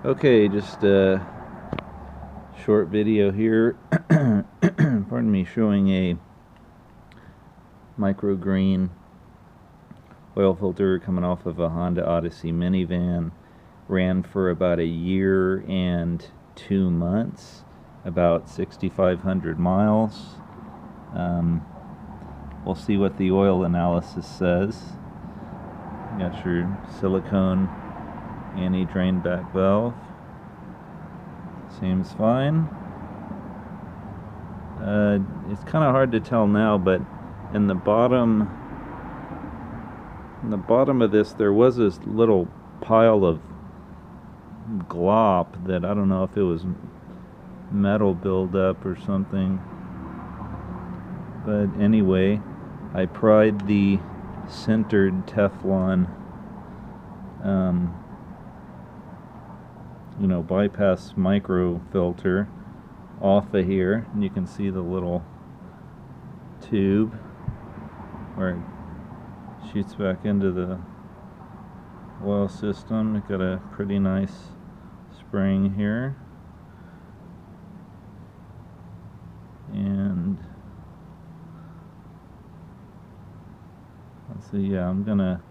Okay, just a short video here, pardon me, showing a Microgreen oil filter coming off of a Honda Odyssey minivan. Ran for about a year and 2 months, about 6,500 miles. We'll see what the oil analysis says. You got your silicone anti-drain back valve. Seems fine. It's kind of hard to tell now, but in the bottom of this there was this little pile of glop that I don't know if it was metal buildup or something. But anyway, I pried the centered Teflon bypass micro filter off of here, and you can see the little tube where it shoots back into the oil system. It's got a pretty nice spring here, and let's see, I'm gonna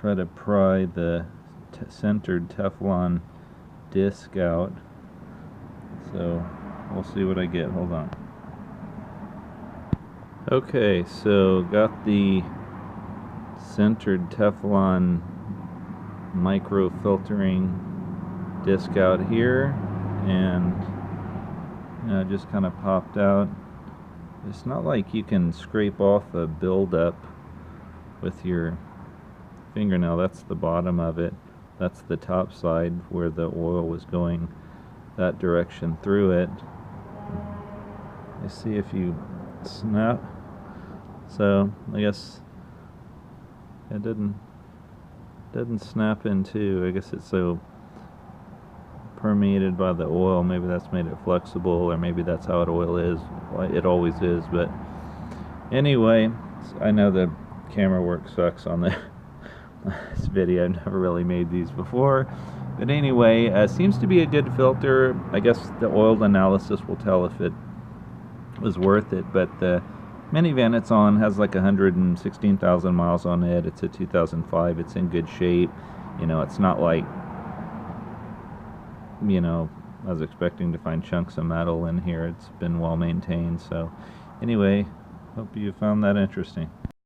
try to pry the centered Teflon disc out, so we'll see what I get. Hold on. Okay, so got the centered Teflon micro filtering disc out here, and it just kind of popped out. It's not like you can scrape off a buildup with your fingernail. That's the bottom of it. That's the top side where the oil was going that direction through it. You see if you snap. So I guess it didn't snap in two. I guess it's so permeated by the oil. Maybe that's made it flexible, or maybe that's how oil is. It always is. But anyway, I know the camera work sucks on this video. I've never really made these before, but anyway, seems to be a good filter. I guess the oil analysis will tell if it was worth it. But the minivan it's on has like 116,000 miles on it. It's a 2005. It's in good shape. It's not like, I was expecting to find chunks of metal in here. It's been well maintained. So anyway, hope you found that interesting.